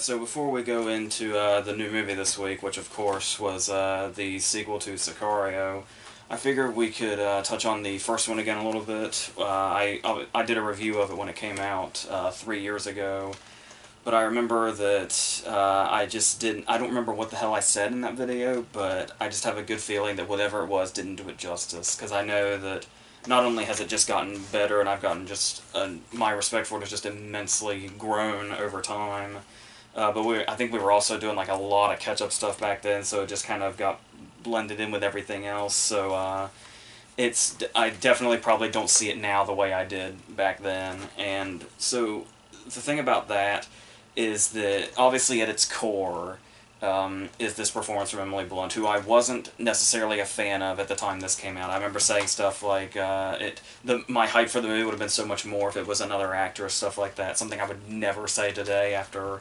So before we go into the new movie this week, which of course was the sequel to Sicario, I figured we could touch on the first one again a little bit. I did a review of it when it came out 3 years ago, but I remember that I just didn't. I don't remember what the hell I said in that video, but I just have a good feeling that whatever it was didn't do it justice, because I know that not only has it just gotten better, and I've gotten just my respect for it has just immensely grown over time. I think we were also doing like a lot of catch-up stuff back then, so it just kind of got blended in with everything else. So I definitely probably don't see it now the way I did back then. And so the thing about that is that obviously at its core is this performance from Emily Blunt, who I wasn't necessarily a fan of at the time this came out. I remember saying stuff like my hype for the movie would have been so much more if it was another actress, stuff like that. Something I would never say today after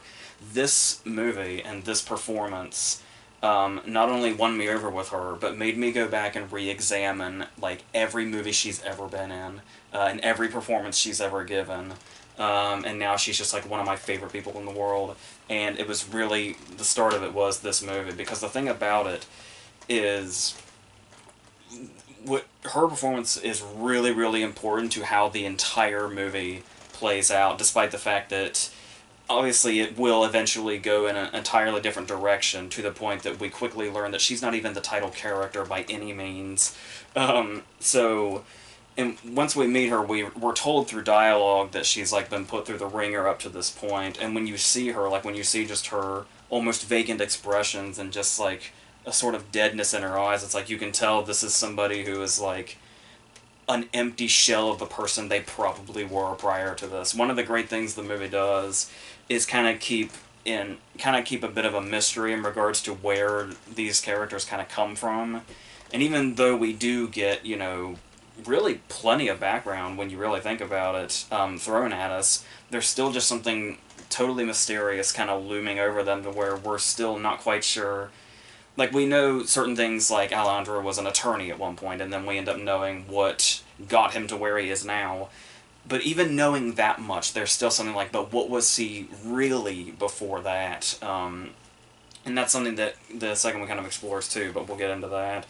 this movie and this performance. Not only won me over with her, but made me go back and re-examine like every movie she's ever been in and every performance she's ever given. And now she's just like one of my favorite people in the world. And it was really, the start of it was this movie, because the thing about it is what her performance is really, really important to how the entire movie plays out, despite the fact that obviously it will eventually go in an entirely different direction, to the point that we quickly learn that she's not even the title character by any means. And once we meet her, we're told through dialogue that she's like been put through the ringer up to this point. And when you see her, like when you see just her almost vacant expressions and just like a sort of deadness in her eyes, it's like you can tell this is somebody who is like an empty shell of the person they probably were prior to this. One of the great things the movie does is kind of keep a bit of a mystery in regards to where these characters kind of come from. And even though we do get, really plenty of background when you really think about it, thrown at us, there's still just something totally mysterious kind of looming over them, to where we're still not quite sure. Like, we know certain things, like Alejandro was an attorney at one point, and then we end up knowing what got him to where he is now. But even knowing that much, there's still something like, but what was he really before that? And that's something that the second one kind of explores too, but we'll get into that.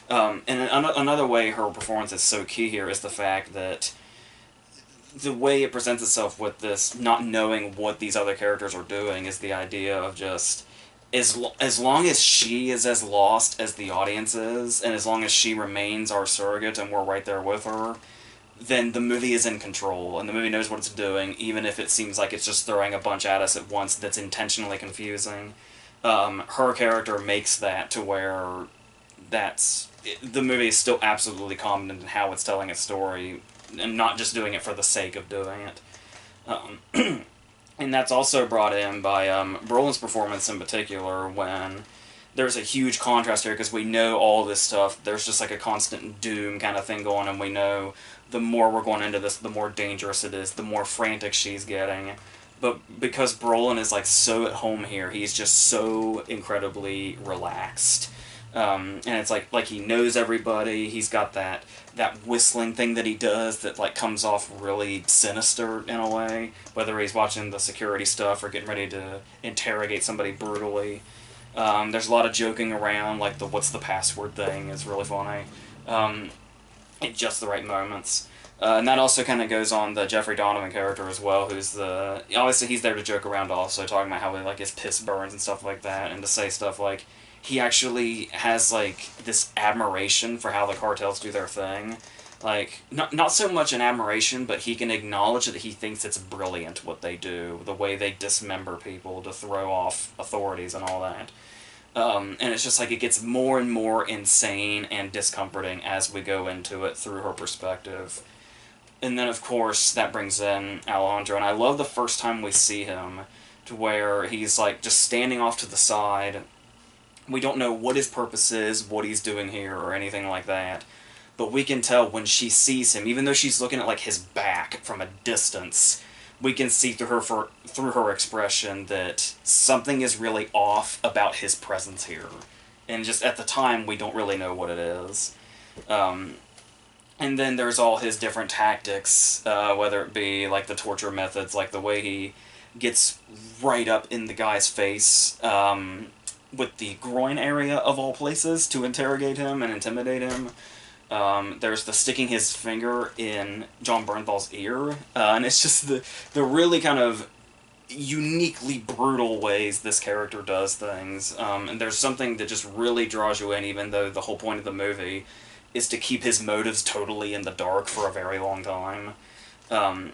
And another way her performance is so key here is the fact that the way it presents itself with this not knowing what these other characters are doing is the idea of just, as long as she is as lost as the audience is, and as long as she remains our surrogate and we're right there with her, then the movie is in control, and the movie knows what it's doing, even if it seems like it's just throwing a bunch at us at once that's intentionally confusing. Her character makes that to where the movie is still absolutely confident in how it's telling its story, and not just doing it for the sake of doing it. And that's also brought in by Brolin's performance in particular, when there's a huge contrast here, because we know all this stuff. There's just like a constant doom kind of thing going, and we know the more we're going into this, the more dangerous it is, the more frantic she's getting. But because Brolin is like so at home here, he's just so incredibly relaxed. And it's like he knows everybody. He's got that whistling thing that he does that like comes off really sinister in a way, whether he's watching the security stuff or getting ready to interrogate somebody brutally. There's a lot of joking around, like the "what's the password" thing is really funny, at just the right moments. And that also kind of goes on the Jeffrey Donovan character as well, who's obviously he's there to joke around, also talking about how like his piss burns and stuff like that, and to say stuff like he actually has like this admiration for how the cartels do their thing. Like, not so much an admiration, but he can acknowledge that he thinks it's brilliant what they do, the way they dismember people to throw off authorities and all that. And it's just like it gets more and more insane and discomforting as we go into it through her perspective. And then, of course, that brings in Alejandro, and I love the first time we see him, to where he's like just standing off to the side. We don't know what his purpose is, what he's doing here, or anything like that. But we can tell when she sees him, even though she's looking at like his back from a distance, we can see through her expression that something is really off about his presence here. And just at the time, we don't really know what it is. And then there's all his different tactics, whether it be like the torture methods, like the way he gets right up in the guy's face, with the groin area of all places, to interrogate him and intimidate him. There's the sticking his finger in John Bernthal's ear, and it's just the really kind of uniquely brutal ways this character does things. And there's something that just really draws you in, even though the whole point of the movie is to keep his motives totally in the dark for a very long time. Um,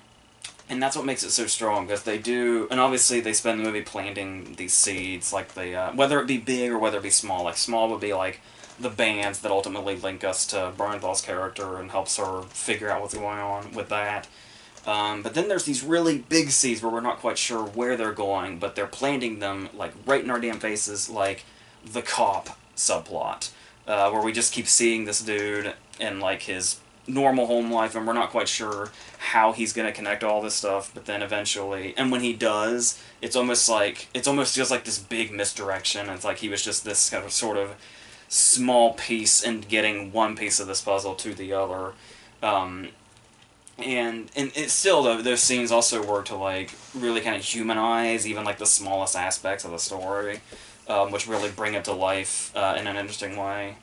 and that's what makes it so strong, because they do, and obviously they spend the movie planting these seeds, like they, whether it be big or whether it be small. Like small would be like the bands that ultimately link us to Bernthal's character and helps her figure out what's going on with that. But then there's these really big seeds where we're not quite sure where they're going, but they're planting them like right in our damn faces, like the cop subplot, where we just keep seeing this dude in like his normal home life, and we're not quite sure how he's gonna connect all this stuff. But then eventually, and when he does, it's almost just like this big misdirection. It's like he was just this kind of sort of small piece in getting one piece of this puzzle to the other. And it's still, though, those scenes also work to like really kind of humanize even like the smallest aspects of the story, which really bring it to life in an interesting way.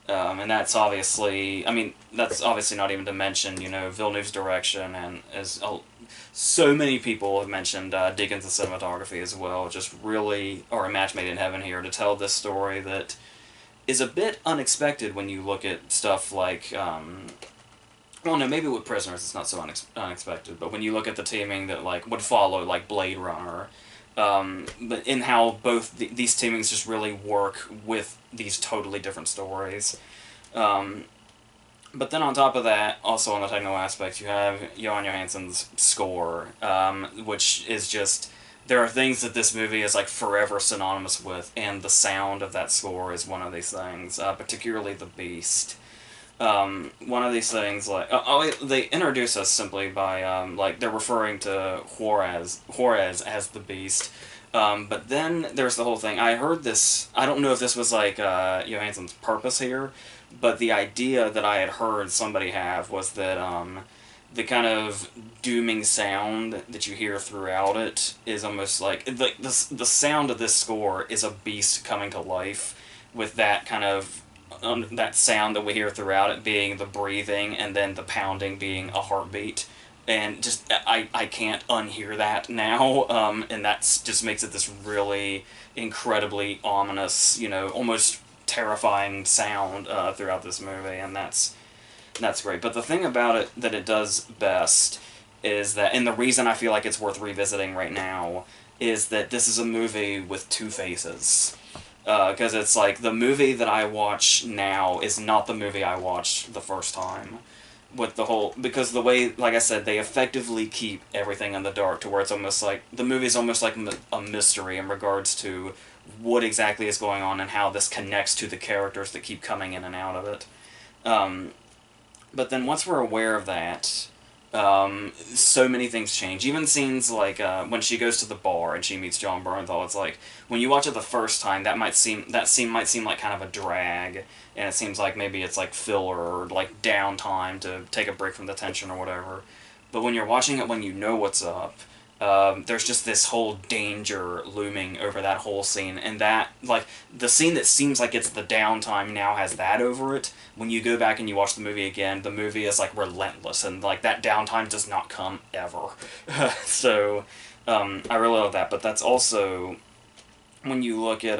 And that's obviously, I mean, that's obviously not even to mention, you know, Villeneuve's direction, and as so many people have mentioned, Deakins' cinematography as well, just really are a match made in heaven here to tell this story that is a bit unexpected when you look at stuff like, well, no, maybe with Prisoners it's not so unexpected, but when you look at the teaming that like would follow, like Blade Runner, but in how both these teamings just really work with these totally different stories. But then on top of that, also on the technical aspects, you have Johan Johansson's score, which is just, there are things that this movie is like forever synonymous with, and the sound of that score is one of these things, particularly The Beast. One of these things, like, they introduce us simply by, like, they're referring to Juarez as the Beast. But then there's the whole thing. I heard this, I don't know if this was, like, Johansson's purpose here, but the idea that I had heard somebody have was that, the kind of dooming sound that you hear throughout it is almost like the sound of this score is a beast coming to life, with that kind of that sound that we hear throughout it being the breathing, and then the pounding being a heartbeat. And just, I can't unhear that now, and that's just makes it this really incredibly ominous, you know, almost terrifying sound throughout this movie, and that's great. But the thing about it that it does best is that, and the reason I feel like it's worth revisiting right now, is that this is a movie with two faces. Because it's like, the movie that I watch now is not the movie I watched the first time. With the whole, because the way, like I said, they effectively keep everything in the dark to where it's almost like, the movie's almost like a mystery in regards to what exactly is going on and how this connects to the characters that keep coming in and out of it. But then once we're aware of that, so many things change. Even scenes like when she goes to the bar and she meets John Bernthal, it's like, when you watch it the first time, that scene might seem like kind of a drag, and it seems like maybe it's like filler or like downtime to take a break from the tension or whatever. But when you're watching it, when you know what's up, there's just this whole danger looming over that whole scene, and that, like, the scene that seems like it's the downtime now has that over it. When you go back and you watch the movie again, the movie is, like, relentless, and, like, that downtime does not come ever. So, I really love that, but that's also, when you look at,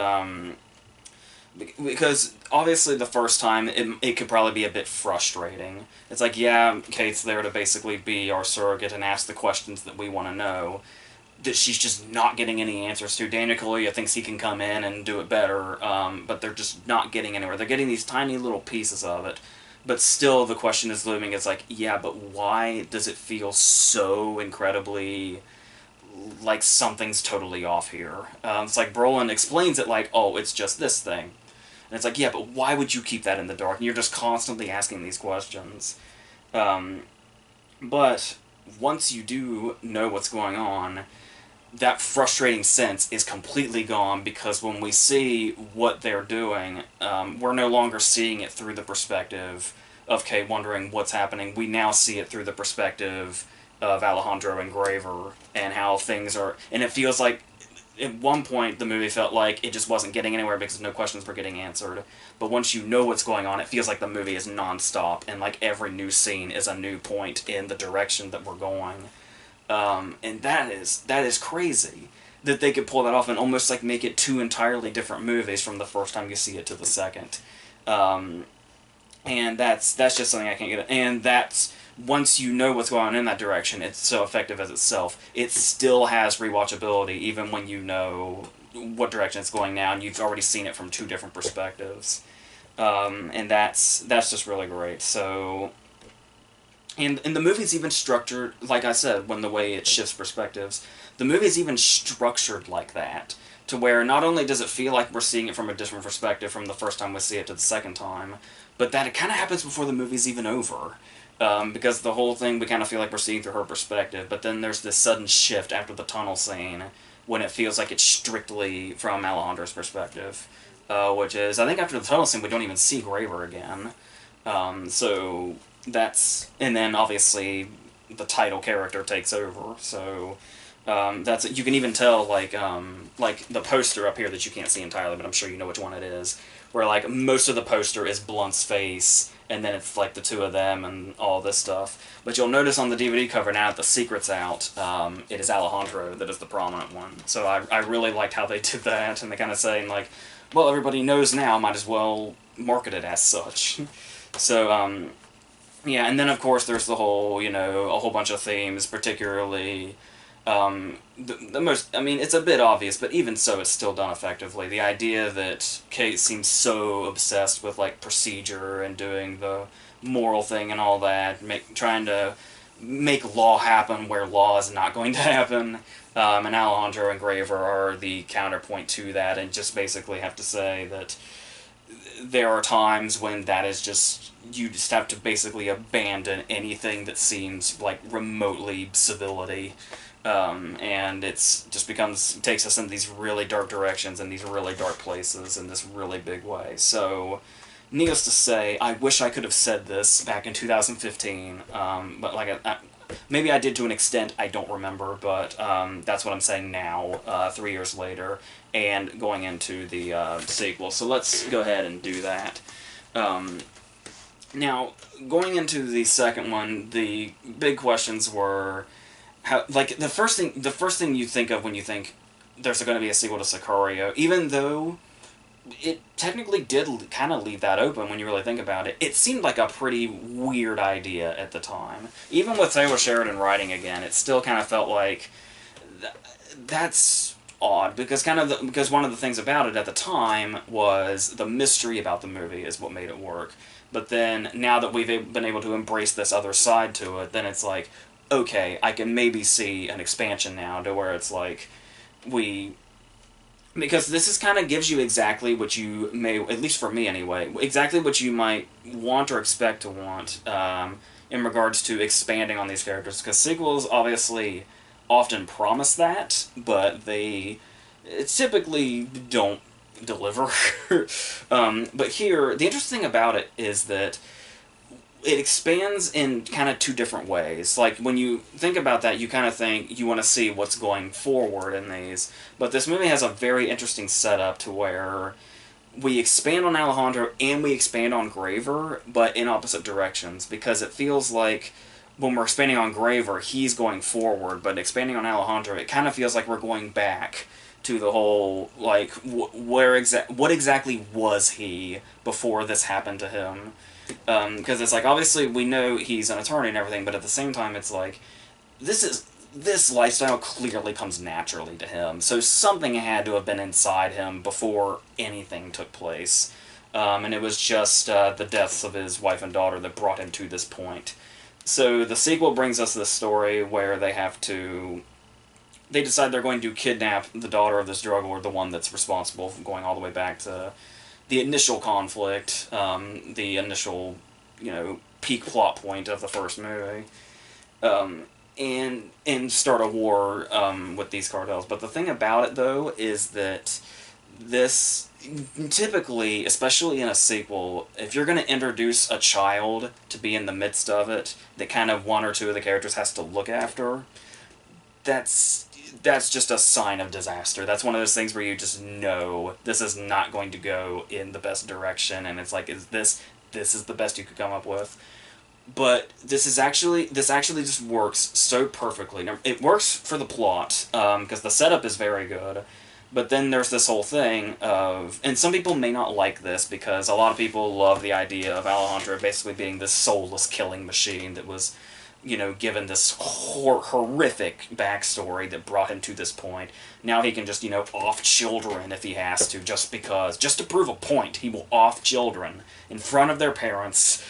because obviously the first time it could probably be a bit frustrating. It's like, yeah, Kate's there to basically be our surrogate and ask the questions that we want to know, that she's just not getting any answers to. Daniel Kaluuya thinks he can come in and do it better, but they're just not getting anywhere. They're getting these tiny little pieces of it, but still the question is looming. It's like, yeah, but why does it feel so incredibly like something's totally off here? It's like Brolin explains it like, oh, it's just this thing. And it's like, yeah, but why would you keep that in the dark? And you're just constantly asking these questions. But once you do know what's going on, that frustrating sense is completely gone, because when we see what they're doing, we're no longer seeing it through the perspective of Kate wondering what's happening. We now see it through the perspective of Alejandro and Graver and how things are, and it feels like at one point the movie felt like it just wasn't getting anywhere because no questions were getting answered. But once you know what's going on, it feels like the movie is nonstop, and like every new scene is a new point in the direction that we're going. And that is crazy that they could pull that off and almost like make it two entirely different movies from the first time you see it to the second. And that's just something I can't get. And that's, once you know what's going on in that direction, it's so effective as itself. It still has rewatchability even when you know what direction it's going now and you've already seen it from two different perspectives. And that's just really great. So, and the movie's even structured, like I said, when the way it shifts perspectives, the movie's even structured like that, to where not only does it feel like we're seeing it from a different perspective from the first time we see it to the second time, but that it kind of happens before the movie's even over. Because the whole thing, we kind of feel like we're seeing through her perspective, but then there's this sudden shift after the tunnel scene, when it feels like it's strictly from Alejandro's perspective. Which is, I think after the tunnel scene, we don't even see Graver again. So that's, and then obviously the title character takes over. So that's, you can even tell like the poster up here that you can't see entirely, but I'm sure you know which one it is. Where like most of the poster is Blunt's face, and then it's like the two of them and all this stuff. But you'll notice on the DVD cover now that the secret's out, it is Alejandro that is the prominent one. So I really liked how they did that, and they kind of saying like, well, everybody knows now, might as well market it as such. So, yeah, and then of course there's the whole, you know, a whole bunch of themes, particularly, the most, I mean, it's a bit obvious, but even so, it's still done effectively. The idea that Kate seems so obsessed with, like, procedure and doing the moral thing and all that, trying to make law happen where law is not going to happen. And Alejandro and Graver are the counterpoint to that, and just basically have to say that there are times when that is just, you just have to basically abandon anything that seems like remotely civility. And it's just takes us in these really dark directions and these really dark places in this really big way. So, needless to say, I wish I could have said this back in 2015, but like maybe I did to an extent, I don't remember, but that's what I'm saying now, 3 years later, and going into the sequel. So let's go ahead and do that. Now, going into the second one, the big questions were, how, like, the first thing you think of when you think there's going to be a sequel to Sicario, even though it technically did kind of leave that open when you really think about it, it seemed like a pretty weird idea at the time. Even with Taylor Sheridan writing again, it still kind of felt like that's odd, because because one of the things about it at the time was the mystery about the movie is what made it work. But then, now that we've been able to embrace this other side to it, then it's like, okay, I can maybe see an expansion now to where it's like, because this is kind of gives you exactly what you may, at least for me anyway, exactly what you might want or expect to want in regards to expanding on these characters, because sequels obviously often promise that, but they typically don't deliver. But here, the interesting thing about it is that it expands in kind of two different ways. Like, when you think about that, you kind of think you want to see what's going forward in these. But this movie has a very interesting setup to where we expand on Alejandro and we expand on Graver, but in opposite directions. Because it feels like when we're expanding on Graver, he's going forward, but expanding on Alejandro, it kind of feels like we're going back to the whole, like, what exactly was he before this happened to him? Because it's like, obviously we know he's an attorney and everything, but at the same time it's like, this lifestyle clearly comes naturally to him, so something had to have been inside him before anything took place. And it was just the deaths of his wife and daughter that brought him to this point. So the sequel brings us this story where they decide they're going to kidnap the daughter of this drug lord, the one that's responsible for going all the way back to the initial conflict, the initial, peak plot point of the first movie, and start a war with these cartels. But the thing about it, though, is that this typically, especially in a sequel, if you're going to introduce a child to be in the midst of it, that kind of one or two of the characters has to look after, that's that's just a sign of disaster. That's one of those things where you just know this is not going to go in the best direction, and it's like, this is the best you could come up with? But this actually just works so perfectly. Now, it works for the plot because the setup is very good. But then there's this whole thing of, and some people may not like this because a lot of people love the idea of Alejandro basically being this soulless killing machine that was, given this horrific backstory that brought him to this point. Now he can just, off children if he has to, just because, just to prove a point, he will off children in front of their parents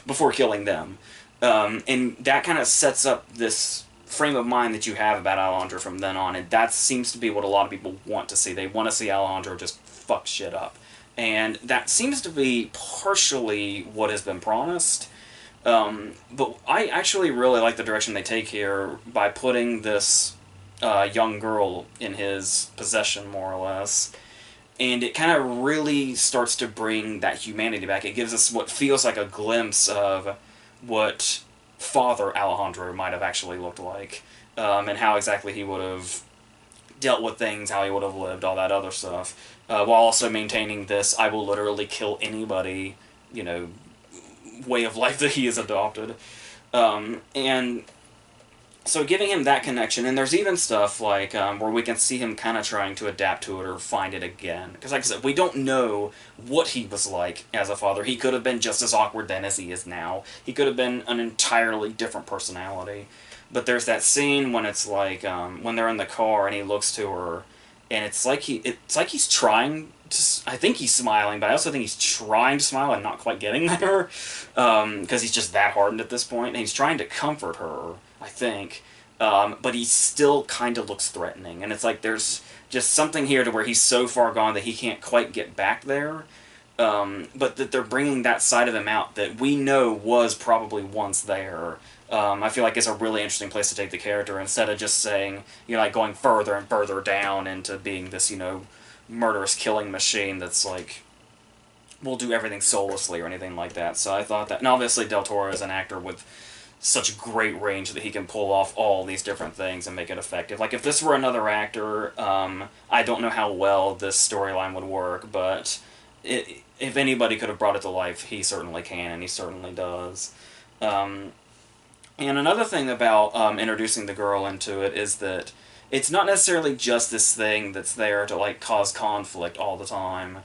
before killing them. And that kind of sets up this frame of mind that you have about Alejandro from then on, and that seems to be what a lot of people want to see. They want to see Alejandro just fuck shit up. And that seems to be partially what has been promised. But I actually really like the direction they take here by putting this young girl in his possession, more or less. And it kind of really starts to bring that humanity back. It gives us what feels like a glimpse of what Father Alejandro might have actually looked like, and how exactly he would have dealt with things, how he would have lived, all that other stuff, while also maintaining this I will literally kill anybody, way of life that he has adopted. And so giving him that connection, and there's even stuff like where we can see him kind of trying to adapt to it or find it again. Because like I said, we don't know what he was like as a father. He could have been just as awkward then as he is now. He could have been an entirely different personality. But there's that scene when it's like, when they're in the car and he looks to her, and it's like he's trying to, I think he's smiling, but I also think he's trying to smile and not quite getting there, because he's just that hardened at this point, and he's trying to comfort her, I think, but he still kind of looks threatening, and it's like there's just something here to where he's so far gone that he can't quite get back there, but that they're bringing that side of him out that we know was probably once there. I feel like it's a really interesting place to take the character, instead of just saying, like going further and further down into being this, murderous killing machine that's like, will do everything soullessly or anything like that. So I thought that, and obviously Del Toro is an actor with such great range that he can pull off all these different things and make it effective. Like, if this were another actor, I don't know how well this storyline would work, but if anybody could have brought it to life, he certainly can, and he certainly does. And another thing about introducing the girl into it is that it's not necessarily just this thing that's there to, like, cause conflict all the time,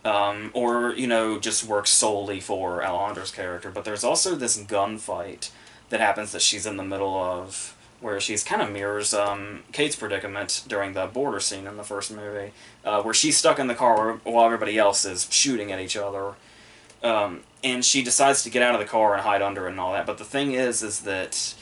or, just work solely for Alejandro's character, but there's also this gunfight that happens that she's in the middle of, where she's kind of mirrors Kate's predicament during the border scene in the first movie, where she's stuck in the car while everybody else is shooting at each other. And she decides to get out of the car and hide under it and all that. But the thing is that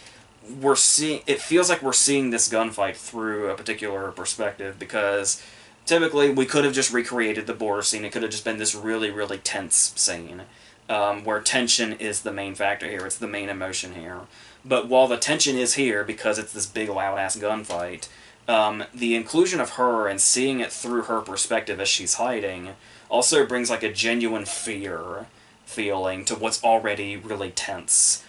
it feels like we're seeing this gunfight through a particular perspective, because typically we could have just recreated the border scene. It could have just been this really, really tense scene, where tension is the main factor here. It's the main emotion here. But while the tension is here, because it's this big, loud-ass gunfight, the inclusion of her and seeing it through her perspective as she's hiding also brings, like, a genuine fear feeling to what's already really tense,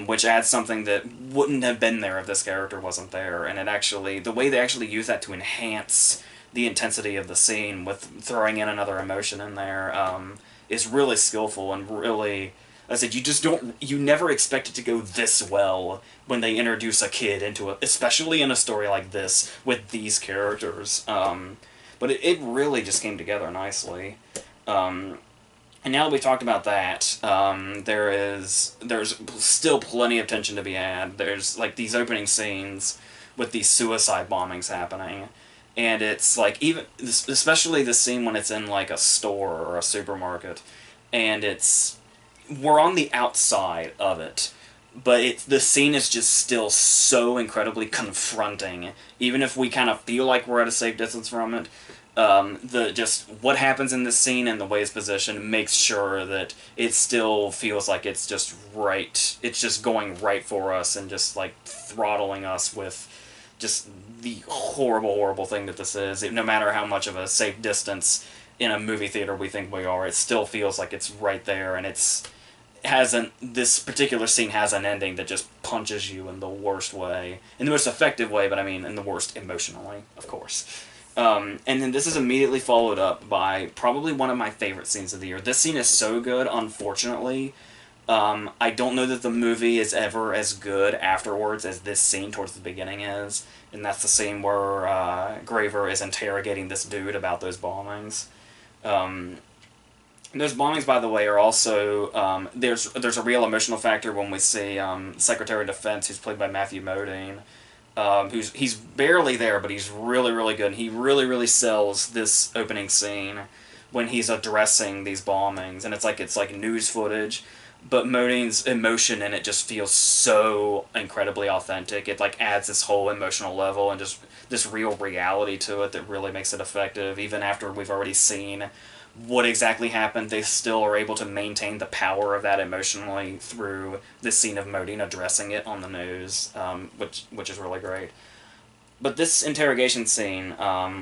which adds something that wouldn't have been there if this character wasn't there. And the way they actually use that to enhance the intensity of the scene with throwing in another emotion in there, is really skillful, and really, I said, you never expect it to go this well when they introduce a kid into it, especially in a story like this with these characters. But it really just came together nicely. And now that we talked about that, there's still plenty of tension to be had. There's, like, these opening scenes with these suicide bombings happening. And it's, like, especially the scene when it's in, like, a store or a supermarket, and we're on the outside of it, but the scene is just still so incredibly confronting, even if we kind of feel like we're at a safe distance from it. Just what happens in this scene and the way it's positioned makes sure that it still feels like it's just right. It's just going right for us and just, like, throttling us with just the horrible, horrible thing that this is. No matter how much of a safe distance in a movie theater we think we are, it still feels like it's right there, and this particular scene has an ending that just punches you in the worst way, in the most effective way, but I mean in the worst emotionally, of course. And then this is immediately followed up by probably one of my favorite scenes of the year. This scene is so good, unfortunately. I don't know that the movie is ever as good afterwards as this scene towards the beginning is. And that's the scene where Graver is interrogating this dude about those bombings. Those bombings, by the way, are also... there's a real emotional factor when we see Secretary of Defense, who's played by Matthew Modine. He's barely there, but he's really, really good. And he really, really sells this opening scene when he's addressing these bombings. And it's like news footage, but Modine's emotion in it just feels so incredibly authentic. It like adds this whole emotional level and just this real reality to it that really makes it effective. Even after we've already seen what exactly happened, they still are able to maintain the power of that emotionally through this scene of Modine addressing it on the news, which is really great. But this interrogation scene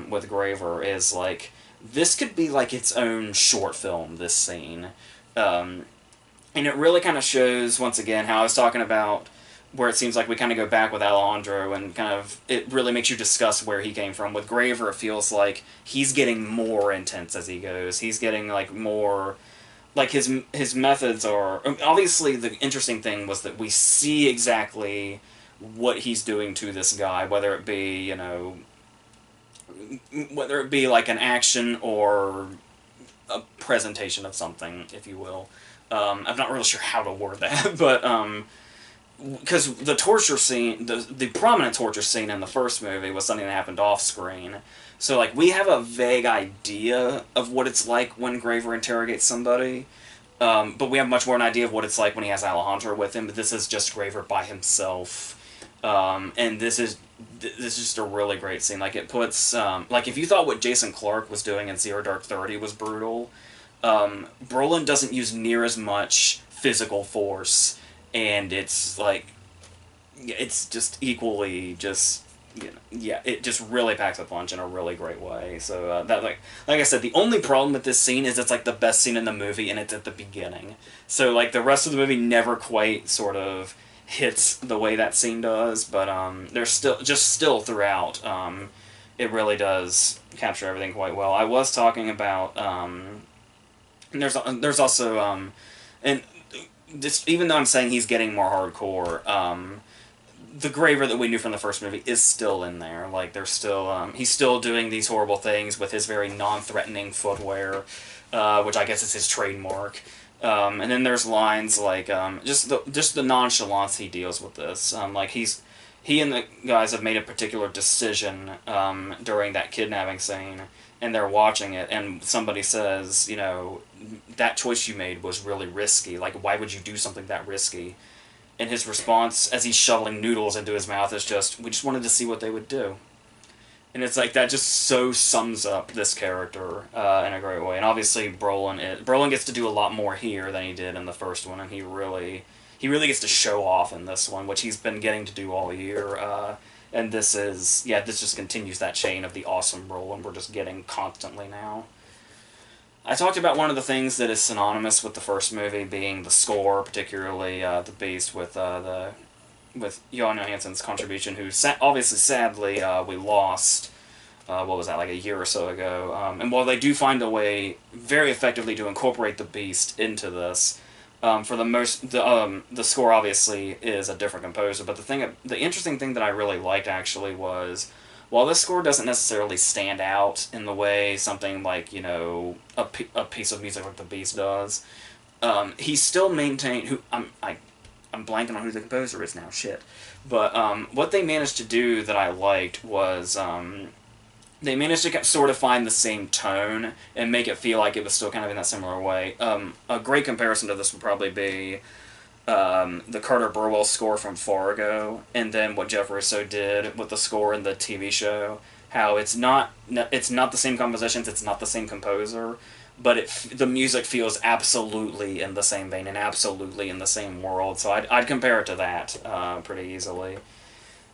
with Graver is like, this could be like its own short film, this scene. And it really kind of shows, once again, how I was talking about where it seems like we kind of go back with Alejandro and kind of, it really makes you discuss where he came from. With Graver, it feels like he's getting more intense as he goes. He's getting, like, more... Like, his methods are... Obviously, the interesting thing was that we see exactly what he's doing to this guy, whether it be, you know... Whether it be, like, an action or a presentation of something, if you will. I'm not really sure how to word that, but... because the torture scene, the prominent torture scene in the first movie was something that happened off-screen. So, like, we have a vague idea of what it's like when Graver interrogates somebody, but we have much more an idea of what it's like when he has Alejandro with him, but this is just Graver by himself. And this is just a really great scene. Like, it puts, like, if you thought what Jason Clarke was doing in Zero Dark 30 was brutal, Brolin doesn't use near as much physical force, and it's like, it's just equally just, you know, yeah, it just really packs a punch in a really great way. So that, like I said, the only problem with this scene is it's like the best scene in the movie, and it's at the beginning. So like the rest of the movie never quite sort of hits the way that scene does, but there's still throughout, it really does capture everything quite well. I was talking about there's also and this, even though I'm saying he's getting more hardcore, the Graver that we knew from the first movie is still in there. Like, there's still, he's still doing these horrible things with his very non-threatening footwear, which I guess is his trademark. And then there's lines like, just the nonchalance he deals with this. Like, he and the guys have made a particular decision, during that kidnapping scene, and they're watching it, and somebody says, you know, that choice you made was really risky. Like, why would you do something that risky? And his response, as he's shoveling noodles into his mouth, is just, we just wanted to see what they would do. And it's like, that just so sums up this character in a great way. And obviously, Brolin gets to do a lot more here than he did in the first one, and he really gets to show off in this one, which he's been getting to do all year. And this just continues that chain of the awesome Brolin we're just getting constantly now. I talked about one of the things that is synonymous with the first movie being the score, particularly The Beast, with Johan Johansson's contribution, who obviously, sadly, we lost, what was that, like a year or so ago. And while they do find a way very effectively to incorporate The Beast into this, for the score obviously is a different composer, but the interesting thing that I really liked actually was, while this score doesn't necessarily stand out in the way something like, you know, a piece of music like The Beast does, he still maintained, I'm blanking on who the composer is now, shit. But what they managed to do that I liked was, they managed to sort of find the same tone and make it feel like it was still kind of in that similar way. A great comparison to this would probably be the Carter Burwell score from Fargo, and then what Jeff Russo did with the score in the TV show. How it's not the same compositions, it's not the same composer, but the music feels absolutely in the same vein and absolutely in the same world. So I'd compare it to that pretty easily.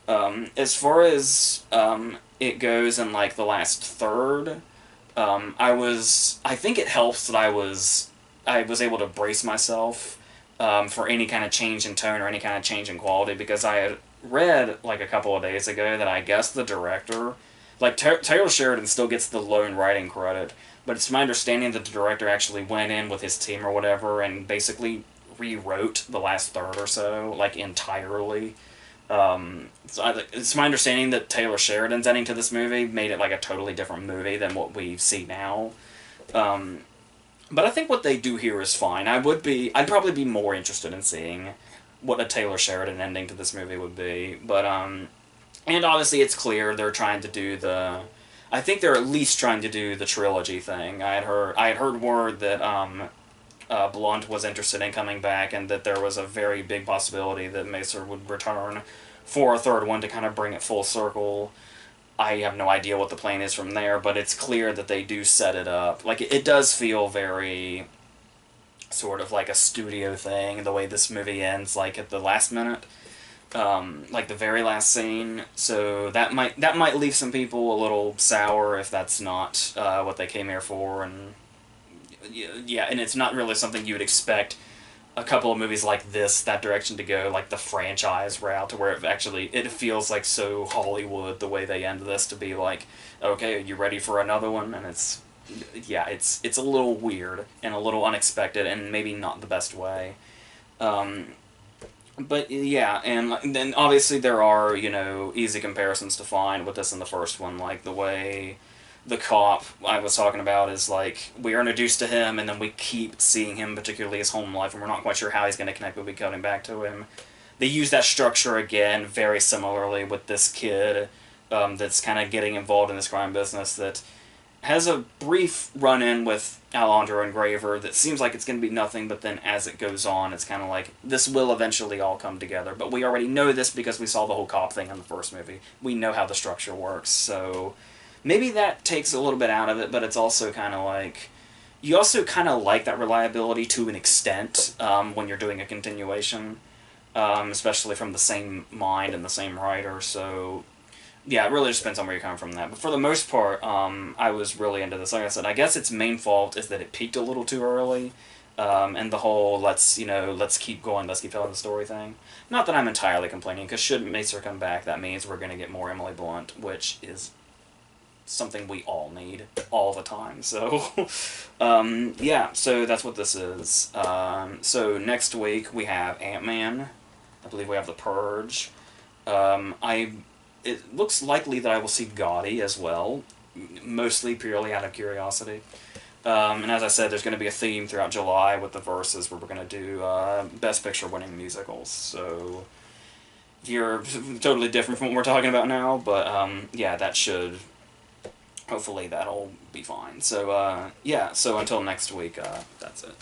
As far as it goes in like the last third, I think it helps that I was able to brace myself for any kind of change in tone or any kind of change in quality, because I had read like a couple of days ago that I guess the director, like Taylor Sheridan still gets the lone writing credit, but it's my understanding that the director actually went in with his team or whatever and basically rewrote the last third or so, like entirely. It's my understanding that Taylor Sheridan's ending to this movie made it like a totally different movie than what we see now. Um, but I think what they do here is fine. I'd probably be more interested in seeing what a Taylor Sheridan ending to this movie would be. But and obviously it's clear they're trying to do I think they're at least trying to do the trilogy thing. I had heard word that Blunt was interested in coming back, and that there was a very big possibility that Macer would return for a third one to kind of bring it full circle. I have no idea what the plan is from there, but it's clear that they do set it up. Like, it does feel very sort of like a studio thing, the way this movie ends, like at the last minute, like the very last scene. So that might leave some people a little sour if that's not what they came here for, and yeah, and it's not really something you would expect a couple of movies like this that direction to go, like the franchise route, to where it feels like so Hollywood the way they end this, to be like, okay, are you ready for another one? And it's a little weird and a little unexpected, and maybe not the best way. Um, but yeah, and then obviously there are, easy comparisons to find with this and the first one, like the way the cop I was talking about is like, we are introduced to him and then we keep seeing him, particularly his home life, and we're not quite sure how he's going to connect, but we cutting back to him. They use that structure again very similarly with this kid that's kind of getting involved in this crime business, that has a brief run-in with Alejandro and Graver that seems like it's going to be nothing, but then as it goes on, it's kind of like, this will eventually all come together. But we already know this because we saw the whole cop thing in the first movie. We know how the structure works, so maybe that takes a little bit out of it, but it's also kind of like, you also kind of like that reliability to an extent when you're doing a continuation, especially from the same mind and the same writer. So yeah, it really just depends on where you're coming from that. But for the most part, I was really into this. Like I said, I guess its main fault is that it peaked a little too early, and the whole let's keep going, let's keep telling the story thing. Not that I'm entirely complaining, because should Macer come back, that means we're going to get more Emily Blunt, which is something we all need all the time. So, yeah, so that's what this is. So next week we have Ant-Man. I believe we have The Purge. It looks likely that I will see Gotti as well, mostly purely out of curiosity. And as I said, there's going to be a theme throughout July with the verses where we're going to do Best Picture winning musicals. So you're totally different from what we're talking about now, but yeah, hopefully that'll be fine. So yeah, so until next week, that's it.